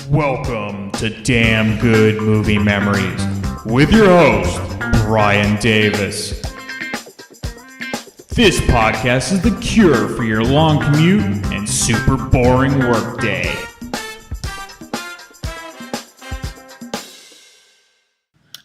Welcome to Damn Good Movie Memories with your host, Brian Davis. This podcast is the cure for your long commute and super boring workday.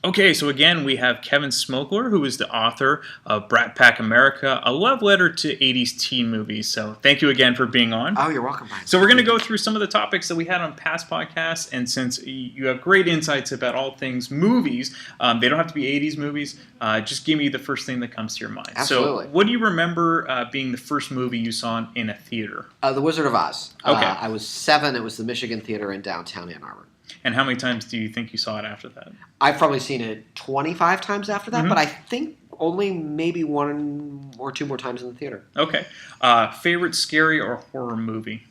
Okay, so again, we have Kevin Smokler, who is the author of Brat Pack America, a love letter to 80s teen movies. So thank you again for being on. Oh, you're welcome, Brian. So we're going to go through some of the topics that we had on past podcasts, and since you have great insights about all things movies, they don't have to be 80s movies, just give me the first thing that comes to your mind. Absolutely. So what do you remember being the first movie you saw in a theater? The Wizard of Oz. Okay. I was 7. It was the Michigan Theater in downtown Ann Arbor. And how many times do you think you saw it after that? I've probably seen it 25 times after that, but I think only maybe 1 or 2 more times in the theater. Okay. Favorite scary or horror movie?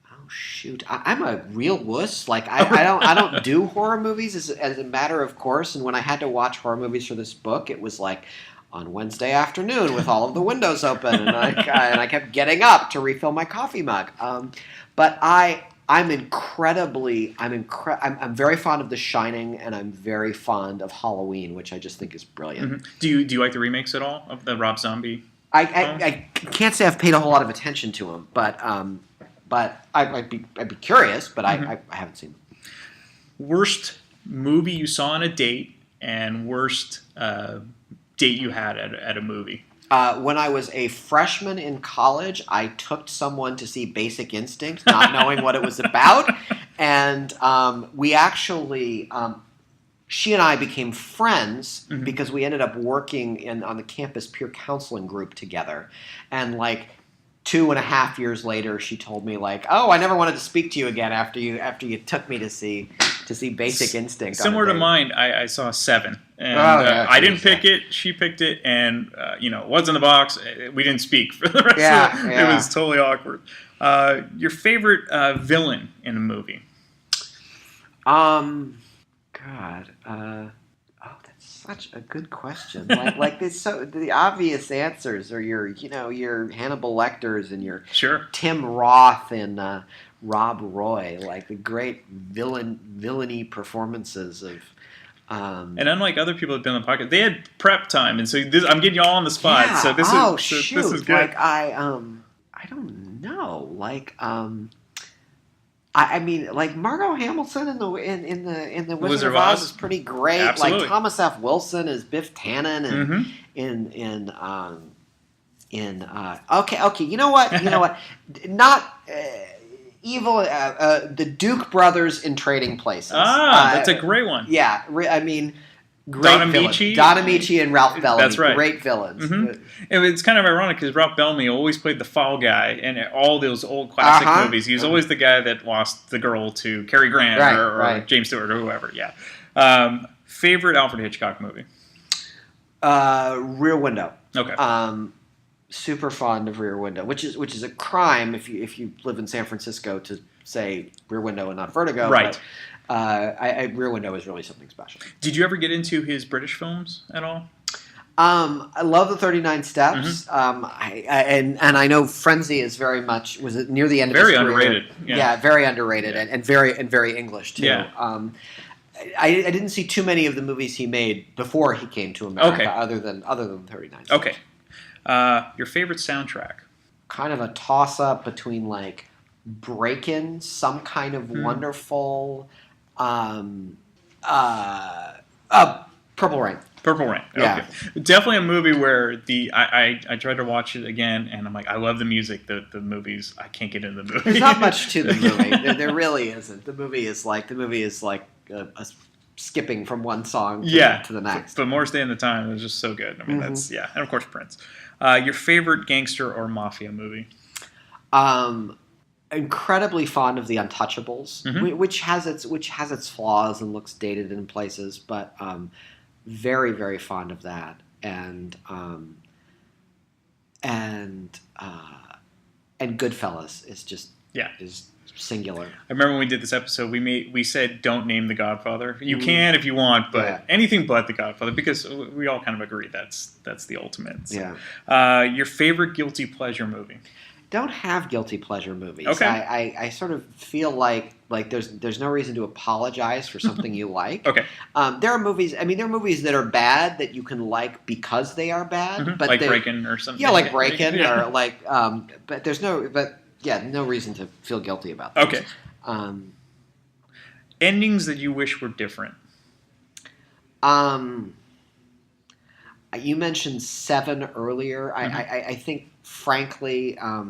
Oh shoot! I'm a real wuss. Like I don't do horror movies as a matter of course. And when I had to watch horror movies for this book, it was like on Wednesday afternoon with all of the windows open, and I kept getting up to refill my coffee mug. But I'm very fond of The Shining, and I'm very fond of Halloween, which I just think is brilliant. Mm-hmm. Do you like the remakes at all of the Rob Zombie? I can't say I've paid a whole lot of attention to them, but I'd be curious, but I haven't seen them. Worst movie you saw on a date, and worst date you had at a movie? When I was a freshman in college, I took someone to see Basic Instinct, not knowing what it was about. And we actually, she and I became friends because we ended up working on the campus peer counseling group together. And like 2.5 years later, she told me like, "Oh, I never wanted to speak to you again after you took me to see Basic Instinct." Similar to mine, I saw 7. And I didn't pick it. She picked it, and it was in the box. We didn't speak for the rest of it. It was totally awkward. Your favorite villain in a movie? That's such a good question. Like this, so the obvious answers are your Hannibal Lecters and your Tim Roth and Rob Roy, like the great villainy performances of. And unlike other people that've been on the podcast, they had prep time, and so I'm getting you all on the spot. Yeah. So this is good. Like I don't know. Like I mean, like Margot Hamilton in the Wizard of Oz is pretty great. Absolutely. Like Thomas F. Wilson is Biff Tannen, and okay. You know what? Not. Evil, the Duke brothers in Trading Places. That's a great one. Yeah, I mean, great Don villains. Ameche. Don Ameche and Ralph Bellamy. That's right. Great villains. Mm-hmm. And it's kind of ironic because Ralph Bellamy always played the foul guy in all those old classic movies. He was always the guy that lost the girl to Cary Grant or James Stewart or whoever. Yeah. Favorite Alfred Hitchcock movie? Rear Window. Okay. Super fond of Rear Window, which is a crime if you live in San Francisco to say Rear Window and not Vertigo. Right. But, Rear Window is really something special. Did you ever get into his British films at all? I love the 39 Steps. And I know Frenzy is very much was it near the end of his career. Very underrated. Yeah, very underrated and very English too. Yeah. I didn't see too many of the movies he made before he came to America, other than 39 Steps. Okay. Your favorite soundtrack? Kind of a toss-up between like Breakin', Some Kind of Wonderful, Purple Rain. Purple Rain. Yeah. Okay. Definitely a movie where I tried to watch it again, and I'm like, I love the music. The movies, I can't get into the movie. There's not much to the movie. There really isn't. The movie is like a skipping from one song to the next. But More Stay in the Time was just so good. I mean, and of course Prince. Your favorite gangster or mafia movie? Incredibly fond of The Untouchables, which has its flaws and looks dated in places, but very, very fond of that. And Goodfellas is just is singular. I remember when we did this episode, we said don't name The Godfather. You can if you want, but anything but The Godfather, because we all kind of agree that's the ultimate. So. Yeah. Your favorite guilty pleasure movie? don't have guilty pleasure movies. Okay. I sort of feel like there's no reason to apologize for something you like. Okay. There are movies. I mean, there are movies that are bad that you can like because they are bad. But like Breakin' or something. Yeah, like Breakin' or like. But there's no. But yeah, no reason to feel guilty about that. Okay. Endings that you wish were different. You mentioned Seven earlier. I think, frankly, I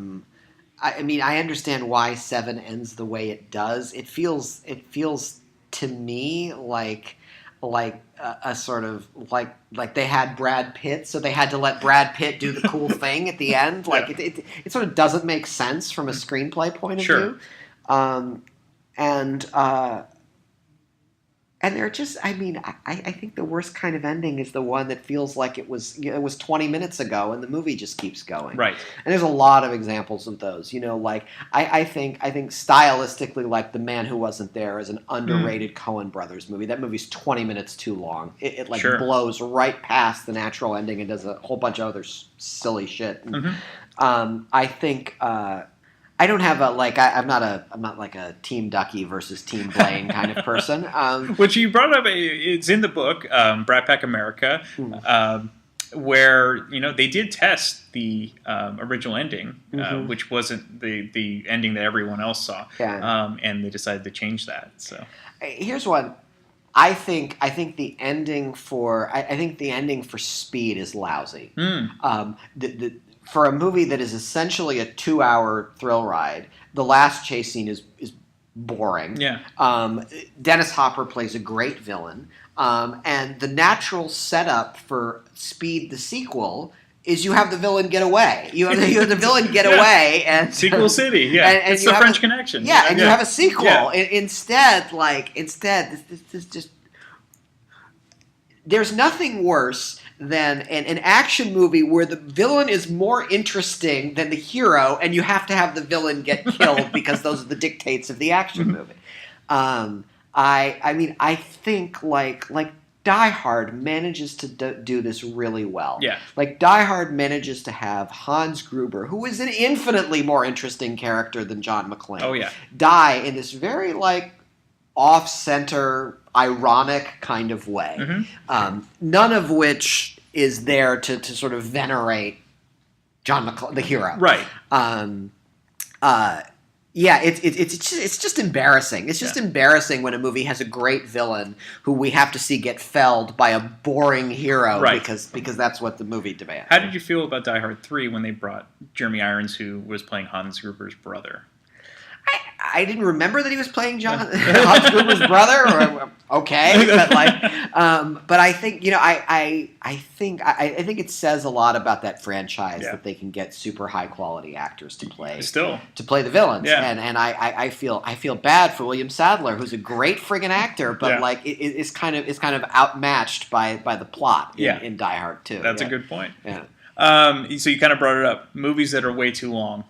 mean, I understand why Seven ends the way it does. It feels to me like a sort of like they had Brad Pitt, so they had to let Brad Pitt do the cool thing at the end. Like it sort of doesn't make sense from a screenplay point of view. And they're just, I mean, I think the worst kind of ending is the one that feels like it was 20 minutes ago and the movie just keeps going. Right. And there's a lot of examples of those. Like I think stylistically, like The Man Who Wasn't There is an underrated Coen Brothers movie. That movie's 20 minutes too long. It blows right past the natural ending and does a whole bunch of other silly shit. And, I think. I don't have I'm not like a Team Ducky versus Team Blaine kind of person. Which you brought up, it's in the book, Brat Pack America, where they did test the original ending, which wasn't the ending that everyone else saw, and they decided to change that. So here's one. I think the ending for Speed is lousy. For a movie that is essentially a 2-hour thrill ride, the last chase scene is boring. Yeah. Dennis Hopper plays a great villain, and the natural setup for Speed the sequel is you have the villain get away. You have the villain get away, and Sequel City. And it's the French Connection. Yeah, and you have a sequel. Yeah. Instead, this is just. There's nothing worse than an action movie where the villain is more interesting than the hero, and you have to have the villain get killed because those are the dictates of the action movie. I think like Die Hard manages to do this really well. Yeah. Like Die Hard manages to have Hans Gruber, who is an infinitely more interesting character than John McClane. Oh yeah. Die in this very off-center, ironic kind of way. None of which is there to sort of venerate John McClane, the hero. Right. It's just embarrassing. It's just embarrassing when a movie has a great villain who we have to see get felled by a boring hero because that's what the movie demands. How did you feel about Die Hard 3 when they brought Jeremy Irons, who was playing Hans Gruber's brother? I didn't remember that he was playing Hans Gruber's brother. Okay, but I think I think it says a lot about that franchise that they can get super high quality actors to play the villains. Yeah. And I feel bad for William Sadler, who's a great friggin' actor, but is kind of outmatched by the plot in Die Hard 2. That's a good point. Yeah. So you kind of brought it up. Movies that are way too long.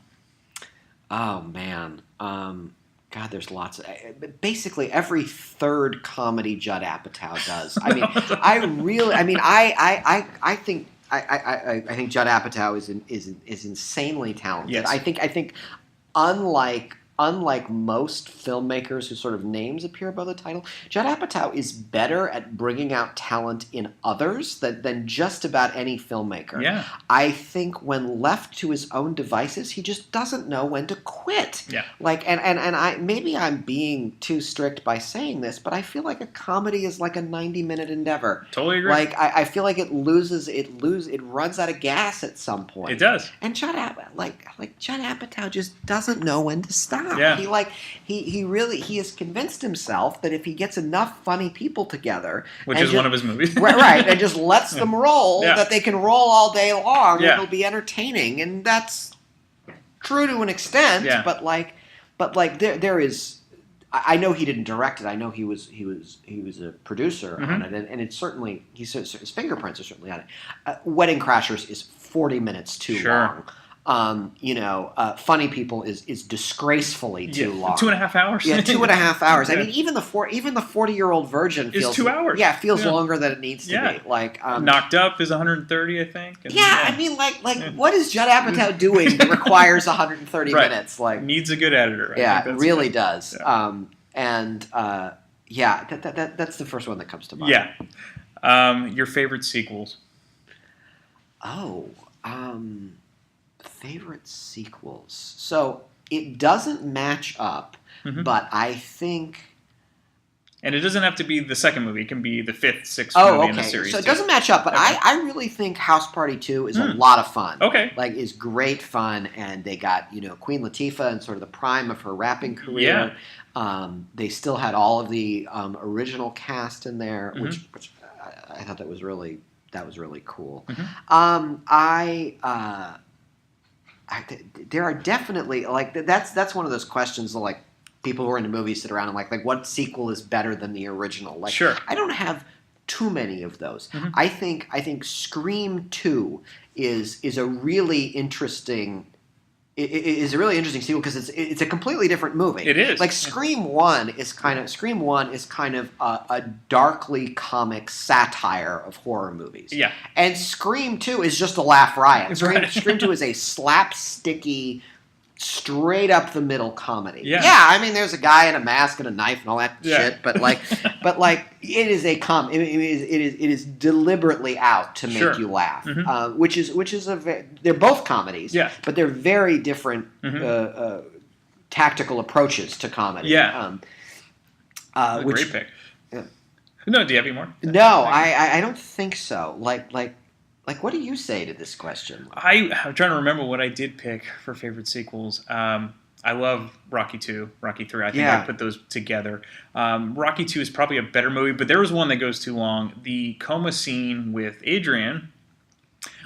Oh man. God, there's lots of. Basically, every third comedy Judd Apatow does. I mean, I think Judd Apatow is insanely talented. Yes. I think unlike most filmmakers whose sort of names appear above the title, Judd Apatow is better at bringing out talent in others than just about any filmmaker. Yeah. I think when left to his own devices, he just doesn't know when to quit. Yeah. And maybe I'm being too strict by saying this, but I feel like a comedy is like a 90-minute endeavor. Totally agree. I feel like it runs out of gas at some point. It does. And Judd Apatow just doesn't know when to stop. Yeah. He has convinced himself that if he gets enough funny people together, which is one of his movies, right, and just lets them roll, that they can roll all day long, and it'll be entertaining, and that's true to an extent. Yeah. But there is. I know he didn't direct it. I know he was a producer on it, and it's certainly his fingerprints are certainly on it. Wedding Crashers is 40 minutes too long. Funny People is disgracefully too long. 2.5 hours. Yeah, 2.5 hours. I mean, even the 40-year-old virgin feels 2 hours. Yeah, feels longer than it needs to be. Like Knocked Up is 130, I think. And, I mean, what is Judd Apatow doing that requires 130 minutes? Like, needs a good editor. It really does. Yeah. That's the first one that comes to mind. Yeah. Your favorite sequels? Favorite sequels. So it doesn't match up, but I think. And it doesn't have to be the second movie. It can be the fifth, sixth movie in the series. So it doesn't match up, but I really think House Party 2 is a lot of fun. Okay. Like, is great fun, and they got, Queen Latifah in sort of the prime of her rapping career. Yeah. They still had all of the original cast in there, which I thought that was really cool. There are definitely, that's one of those questions that, like, people who are into movies sit around and like what sequel is better than the original? Like, sure. I don't have too many of those. I think Scream 2 is a really interesting. It is a really interesting sequel because it's a completely different movie. It is. Like Scream 1 is kind of a darkly comic satire of horror movies. Yeah. And Scream 2 is just a laugh riot. Scream 2 is a slapsticky, straight up the middle comedy. Yeah. I mean, there's a guy in a mask and a knife and all that shit, but it is a it is deliberately out to make you laugh, which is they're both comedies, but they're very different tactical approaches to comedy. Yeah. Great pick. Yeah. No, do you have any more? No, I don't think so. Like, what do you say to this question? I'm trying to remember what I did pick for favorite sequels. I love Rocky 2, Rocky 3. I think I put those together. Rocky 2 is probably a better movie, but there was one that goes too long. The coma scene with Adrian,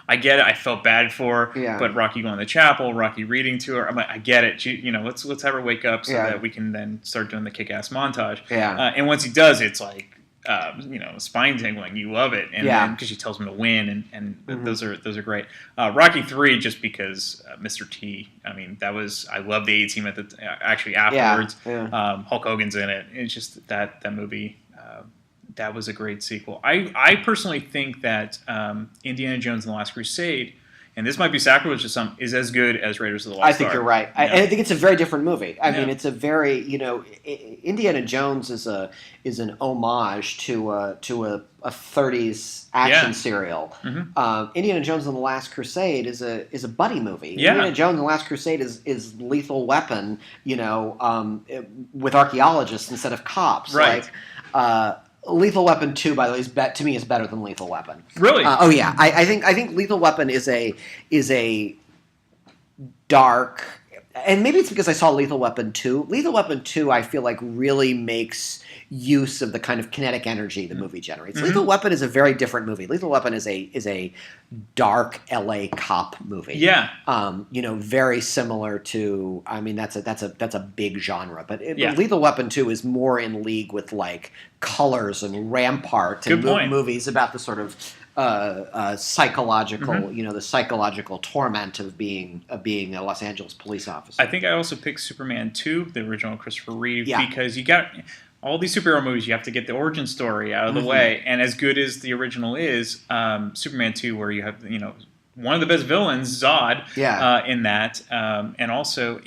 I get it. I felt bad for her, but Rocky going to the chapel, Rocky reading to her. I'm like, I get it. Let's have her wake up so that we can then start doing the kick-ass montage. Yeah. And once he does, it's like, spine tingling. You love it, and then because she tells him to win, and those are great. Rocky 3, just because Mr. T. I mean, I love the A-Team actually afterwards. Hulk Hogan's in it. It's just that movie. That was a great sequel. I personally think that Indiana Jones and the Last Crusade, and this might be sacrilege to some, is as good as Raiders of the Lost Ark. I think you're right. I think it's a very different movie. I mean, it's a very, Indiana Jones is an homage to a 30s action serial. Indiana Jones and the Last Crusade is a buddy movie. Indiana Jones and the Last Crusade is Lethal Weapon, with archaeologists instead of cops. Right. Lethal Weapon 2, by the way, to me is better than Lethal Weapon. Really? I think Lethal Weapon is a dark, and maybe it's because I saw Lethal Weapon 2. Lethal Weapon 2, I feel like, really makes use of the kind of kinetic energy the movie generates. Lethal Weapon is a very different movie. Lethal Weapon is a dark LA cop movie. Yeah. Very similar to. I mean, that's a big genre, but Lethal Weapon 2 is more in league with like Colors and Rampart and movies about the sort of psychological, the psychological torment of being a Los Angeles police officer. I think I also picked Superman 2, the original Christopher Reeve, because you got all these superhero movies. You have to get the origin story out of the way, and as good as the original is, Superman 2, where you have one of the best villains, Zod, in that, and also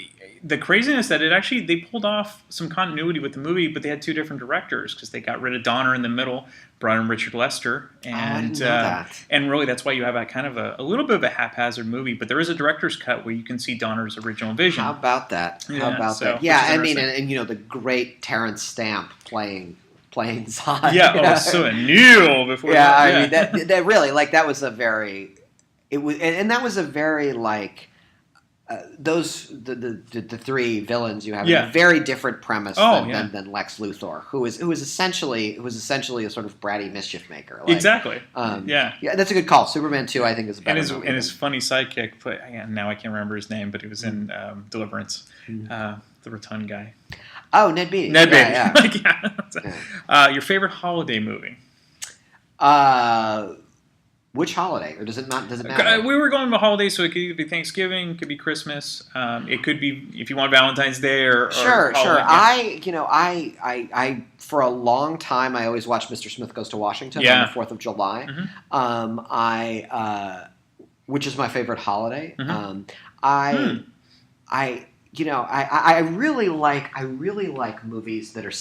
the craziness that they pulled off some continuity with the movie, but they had two different directors because they got rid of Donner in the middle, brought in Richard Lester, and I didn't know that. And really that's why you have a kind of a little bit of a haphazard movie, but there is a director's cut where you can see Donner's original vision. How about that? That? Yeah, I mean, and the great Terrence Stamp playing Zod. Yeah, so Neil before. Yeah, I mean that really that was a very. It was, and that was a very like. The three villains you have have a very different premise than Lex Luthor, who is essentially a sort of bratty mischief maker. Exactly. That's a good call. Superman 2, I think, is a better movie. And his funny sidekick, now I can't remember his name, but he was in Deliverance, the rotund guy. Oh, Ned Beatty. Yeah. Your favorite holiday movie? Which holiday, or does it matter? We were going to holidays, so it could either be Thanksgiving, it could be Christmas, it could be if you want Valentine's Day or sure. Halloween. I for a long time I always watched Mr. Smith Goes to Washington on the 4th of July. Which is my favorite holiday. I really like movies that are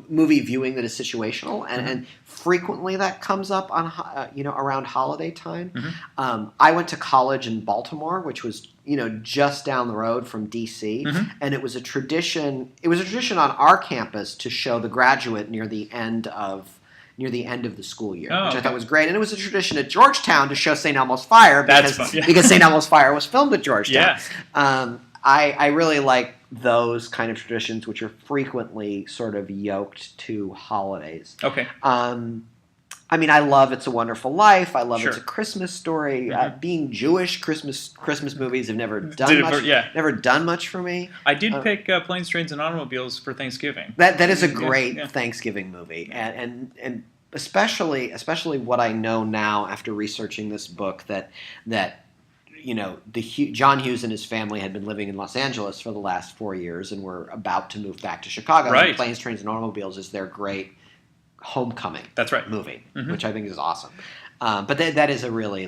movie viewing that is situational, and frequently that comes up on around holiday time. I went to college in Baltimore, which was just down the road from DC, and it was a tradition. It was a tradition on our campus to show The Graduate near the end of the school year, which I thought was great. And it was a tradition at Georgetown to show St. Elmo's Fire because St. Elmo's Fire was filmed at Georgetown. Yeah. I really like those kind of traditions, which are frequently sort of yoked to holidays. Okay. I love It's a Wonderful Life. I love It's a Christmas Story. Being Jewish, Christmas movies have never done much for me. I did pick Planes, Trains, and Automobiles for Thanksgiving. That is a great Thanksgiving movie, and especially what I know now after researching this book that John Hughes and his family had been living in Los Angeles for the last 4 years and were about to move back to Chicago. Right. And Planes, Trains, and Automobiles is their great homecoming movie, which I think is awesome. But that is a really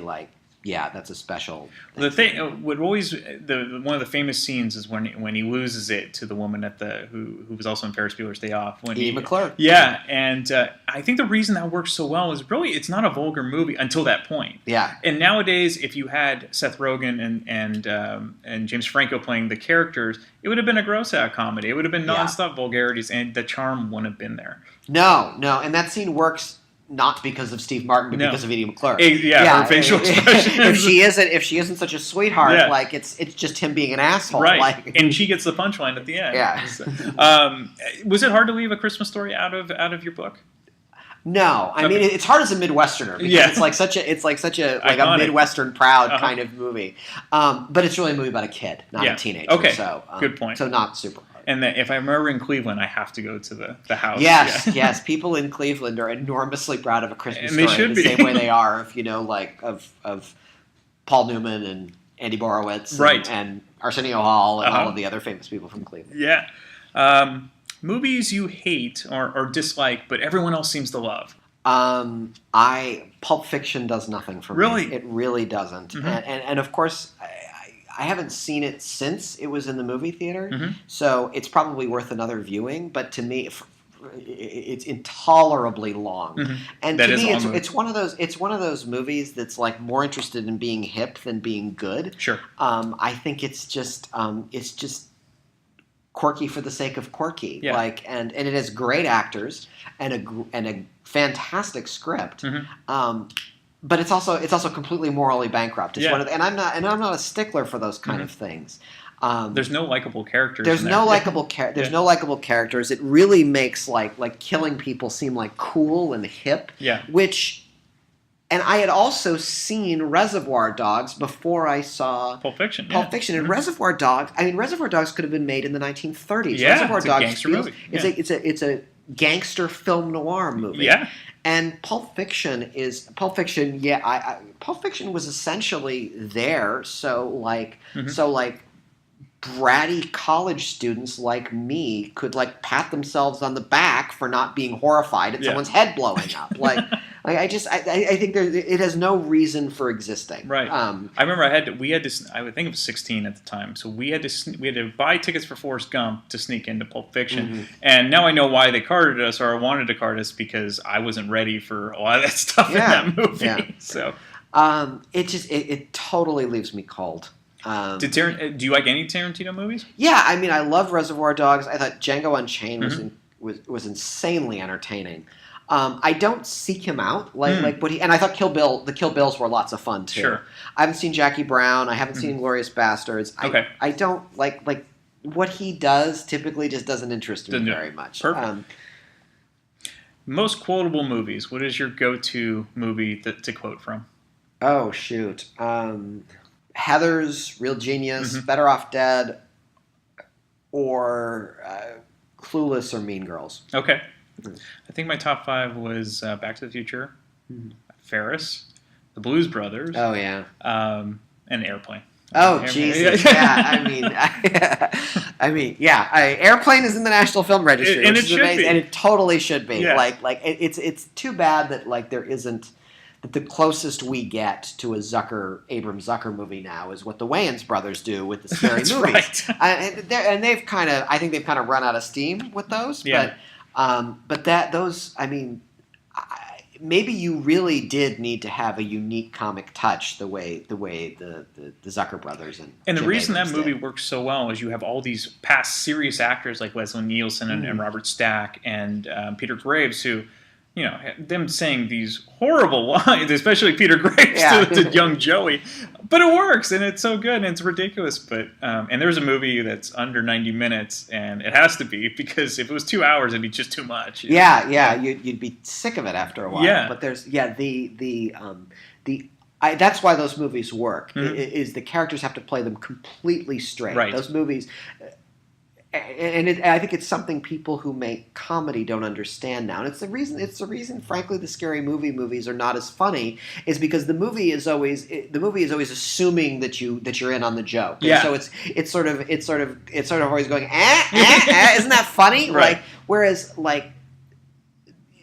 that's a special thing. The thing, one of the famous scenes is when he loses it to the woman who was also in Ferris Bueller's Day Off. Edie McClure. Yeah, and I think the reason that works so well is really it's not a vulgar movie until that point. Yeah. And nowadays, if you had Seth Rogen and James Franco playing the characters, it would have been a gross-out comedy. It would have been nonstop vulgarities, and the charm wouldn't have been there. No, and that scene works not because of Steve Martin, but because of Edie McClure. Her facial expression. If she isn't such a sweetheart, it's just him being an asshole. Right, and she gets the punchline at the end. Yeah. So, was it hard to leave A Christmas Story out of your book? No, I mean it's hard as a Midwesterner because it's like such a Midwestern proud kind of movie. But it's really a movie about a kid, not a teenager. Okay, so good point. So not super hard. And if I remember in Cleveland, I have to go to the house. Yes. People in Cleveland are enormously proud of A Christmas Story. They should be. The same way they are of Paul Newman and Andy Borowitz and Arsenio Hall and all of the other famous people from Cleveland. Yeah. Movies you hate or dislike, but everyone else seems to love. Pulp Fiction does nothing for me. Really? It really doesn't. And of course, I haven't seen it since it was in the movie theater, so it's probably worth another viewing. But to me, it's intolerably long, and to me, it's one of those movies that's like more interested in being hip than being good. Sure. I think it's just quirky for the sake of quirky. Yeah. And it has great actors and a fantastic script. But it's also completely morally bankrupt. It's and I'm not a stickler for those kind of things. There's no likable characters. There's no likable characters. It really makes like killing people seem like cool and hip. Yeah. And I had also seen Reservoir Dogs before I saw Pulp Fiction. And Reservoir Dogs could have been made in the 1930s. Yeah, Reservoir it's Dogs a gangster movie. It's a gangster film noir movie. Yeah. And Pulp Fiction was essentially there, so bratty college students like me could pat themselves on the back for not being horrified at someone's head blowing up. I think it has no reason for existing. Right. I remember I would think it was 16 at the time, so we had to buy tickets for Forrest Gump to sneak into Pulp Fiction, and now I know why they carded us or wanted to card us because I wasn't ready for a lot of that stuff in that movie. Yeah. So it totally leaves me cold. Do you like any Tarantino movies? Yeah, I love Reservoir Dogs. I thought Django Unchained was insanely entertaining. I don't seek him out and I thought the Kill Bills were lots of fun too. Sure. I haven't seen Jackie Brown. I haven't seen Inglourious Bastards. I don't like what he does. Typically, just doesn't interest me very much. Perfect. Most quotable movies. What is your go-to movie to quote from? Oh shoot. Heathers, Real Genius, Better Off Dead, or Clueless or Mean Girls. Okay. I think my top 5 was Back to the Future, Ferris, The Blues Brothers. Oh yeah. And Airplane. Oh Jesus! Yeah, Airplane is in the National Film Registry, and which it is should amazing, be. and it totally should be. Yeah. Like it's too bad that like there isn't. That the closest we get to a Abrams Zucker movie now is what the Wayans brothers do with the scary That's movies, right. and they've kind of, I think they've kind of run out of steam with those. Yeah. But those, I mean, maybe you really did need to have a unique comic touch the way the Zucker brothers and the Jim reason Abrams that movie did. works so well is you have all these past serious actors like Leslie Nielsen and Robert Stack and Peter Graves who, them saying these horrible lines, especially Peter Graves to young Joey, but it works and it's so good and it's ridiculous. But and there's a movie that's under 90 minutes and it has to be, because if it was 2 hours, it'd be just too much. You'd be sick of it after a while. Yeah. But there's that's why those movies work. Mm-hmm. Is the characters have to play them completely straight. Right. Those movies. I think it's something people who make comedy don't understand now, and it's the reason. Frankly, the scary movies are not as funny, is because the movie is always assuming that you're in on the joke. Yeah. And so it's sort of always going, isn't that funny? Right. Like, whereas like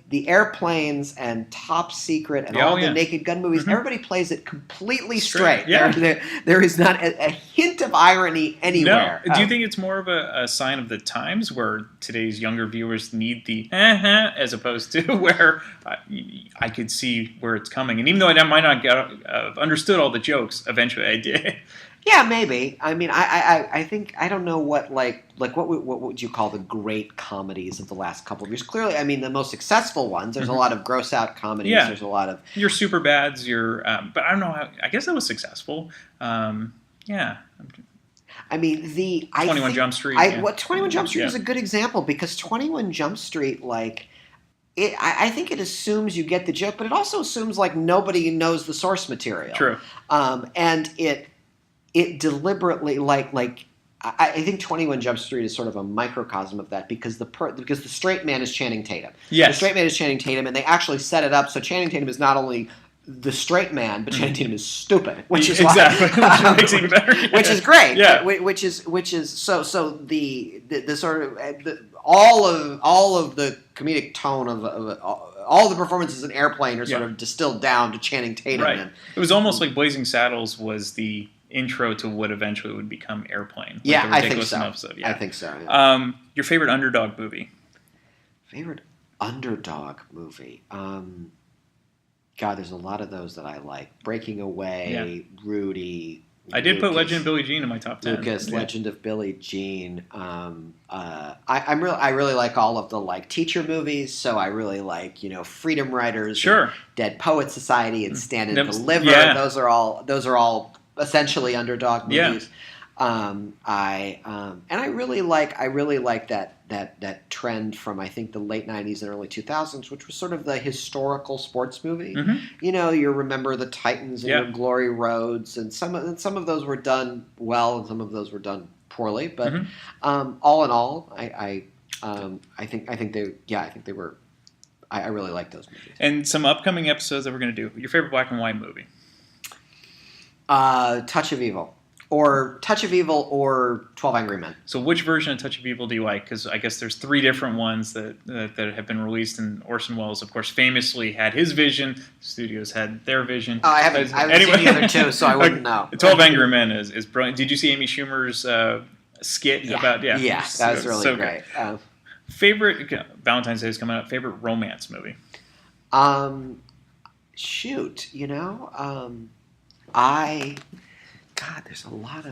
the Airplanes and Top Secret and all the Naked Gun movies, everybody plays it completely straight. Yeah. There is not a hint of irony anywhere. No. Do you think it's more of a sign of the times where today's younger viewers need the as opposed to where I could see where it's coming? And even though I might not have understood all the jokes, eventually I did. Yeah, maybe. I mean, I think, I don't know what what would you call the great comedies of the last couple of years? Clearly, I mean, the most successful ones. There's a lot of gross out comedies. Yeah. There's a lot of your Superbads, but I don't know. I guess that was successful. Yeah. I mean, 21 Jump Street. 21 Jump Street is a good example, because 21 Jump Street, like, I think it assumes you get the joke, but it also assumes like nobody knows the source material. True. And it deliberately I think 21 Jump Street is sort of a microcosm of that, because the straight man is Channing Tatum. Yes. The straight man is Channing Tatum, and they actually set it up so Channing Tatum is not only the straight man, but Channing Tatum is stupid, which is exactly which makes it even better. Which is great. Yeah. Which is so the sort of all of the comedic tone of all the performances in Airplane are sort of distilled down to Channing Tatum. Right. And, it was almost like Blazing Saddles was the intro to what eventually would become Airplane. Yeah, the I think so. Episode. Yeah. I think so. Yeah. Your favorite underdog movie? Favorite underdog movie? God, there's a lot of those that I like. Breaking Away, Rudy. I did put Legend of Billie Jean in my top 10. Lucas, Legend of Billie Jean. I really like all of the like teacher movies. So I really like Freedom Writers, sure, Dead Poets Society, and Stand and Deliver. Yeah. Those are all essentially underdog movies. I really like that trend from, I think, the late 90s and early 2000s, which was sort of the historical sports movie. Mm-hmm. You remember the Titans and your Glory Roads, and some of those were done well and some of those were done poorly. But all in all, I think they were. I really like those movies. And some upcoming episodes that we're going to do. Your favorite black and white movie? Touch of Evil. Or Touch of Evil or 12 Angry Men. So which version of Touch of Evil do you like? Because I guess there's 3 different ones that have been released, and Orson Welles, of course, famously had his vision. The studios had their vision. Oh, I haven't seen the other two, so I wouldn't know. 12 Angry Men is brilliant. Did you see Amy Schumer's skit about... Yeah, that was really great. Favorite... Valentine's Day is coming up. Favorite romance movie? Shoot, God, there's a lot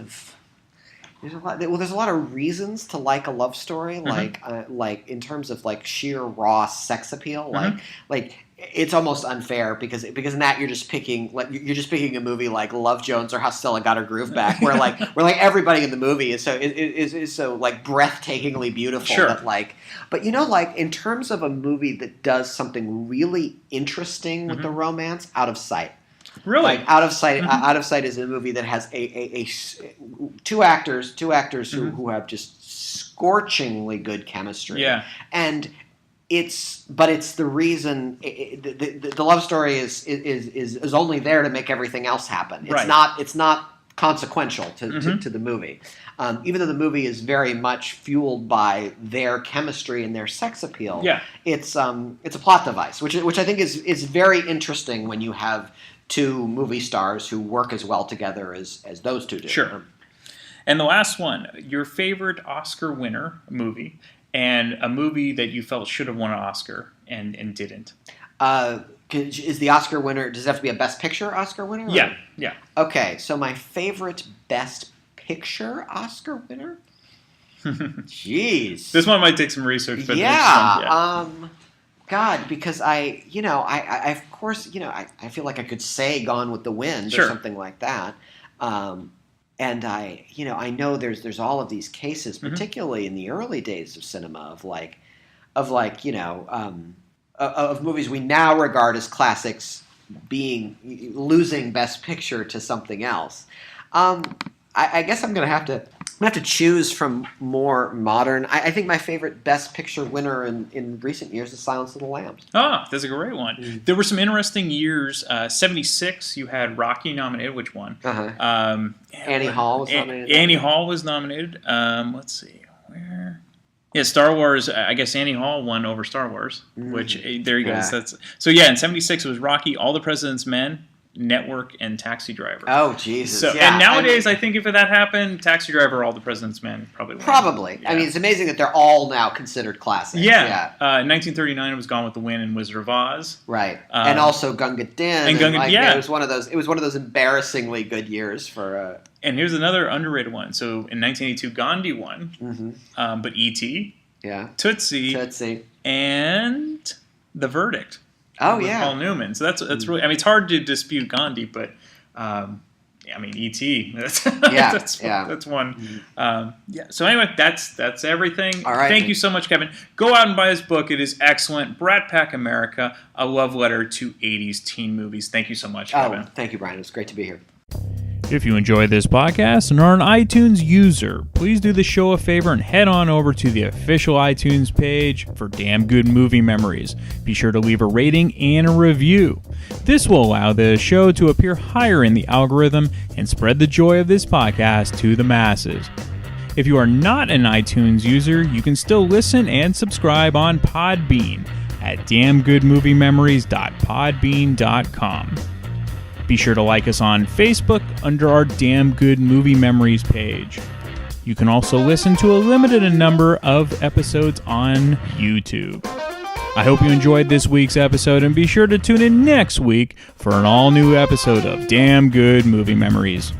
of reasons to like a love story, like in terms of like sheer raw sex appeal, like it's almost unfair because in that you're just picking a movie like Love Jones or How Stella Got Her Groove Back, where everybody in the movie is so like breathtakingly beautiful. Sure. But in terms of a movie that does something really interesting with the romance, Out of Sight. Really? Out of Sight. Out of Sight is a movie that has two actors who have just scorchingly good chemistry. Yeah. And it's the reason the love story is only there to make everything else happen. It's not consequential to the movie. Even though the movie is very much fueled by their chemistry and their sex appeal, it's a plot device, which I think is very interesting when you have two movie stars who work as well together as those two do. Sure. And the last one, your favorite Oscar winner movie, and a movie that you felt should have won an Oscar and didn't. Is the Oscar winner, does it have to be a Best Picture Oscar winner? Or? Yeah. Okay, so my favorite Best Picture Oscar winner? Jeez. This one might take some research. But God, because I of course, I feel like I could say Gone with the Wind or something like that. And I know there's all of these cases, particularly in the early days of cinema, of movies we now regard as classics losing Best Picture to something else. I guess I'm gonna have to choose from more modern. I think my favorite Best Picture winner in recent years is Silence of the Lambs. Oh, that's a great one. There were some interesting years. 76, you had Rocky nominated, which won. Annie Hall was nominated. Annie Hall was nominated. Let's see, where? Yeah, Star Wars. I guess Annie Hall won over Star Wars, which there you go. In 76 it was Rocky, All the President's Men, Network, and Taxi Driver. Oh, Jesus. And nowadays, I think if that happened, Taxi Driver, All the President's Men probably won. Probably. Yeah. I mean, it's amazing that they're all now considered classics. Yeah. In 1939, it was Gone with the Wind and Wizard of Oz. Right. And also Gunga Din. It was one of those embarrassingly good years for. And here's another underrated one. So in 1982, Gandhi won, but E.T., Tootsie, and The Verdict. Oh, yeah. Paul Newman. So that's really. I mean, it's hard to dispute Gandhi, but E.T. That's one. So anyway, that's everything. All right. Thank you so much, Kevin. Go out and buy his book. It is excellent. Brat Pack America: A Love Letter to 80s Teen Movies. Thank you so much, Kevin. Thank you, Brian. It was great to be here. If you enjoyed this podcast and are an iTunes user, please do the show a favor and head on over to the official iTunes page for Damn Good Movie Memories. Be sure to leave a rating and a review. This will allow the show to appear higher in the algorithm and spread the joy of this podcast to the masses. If you are not an iTunes user, you can still listen and subscribe on Podbean at damngoodmoviememories.podbean.com. Be sure to like us on Facebook under our Damn Good Movie Memories page. You can also listen to a limited number of episodes on YouTube. I hope you enjoyed this week's episode, and be sure to tune in next week for an all-new episode of Damn Good Movie Memories.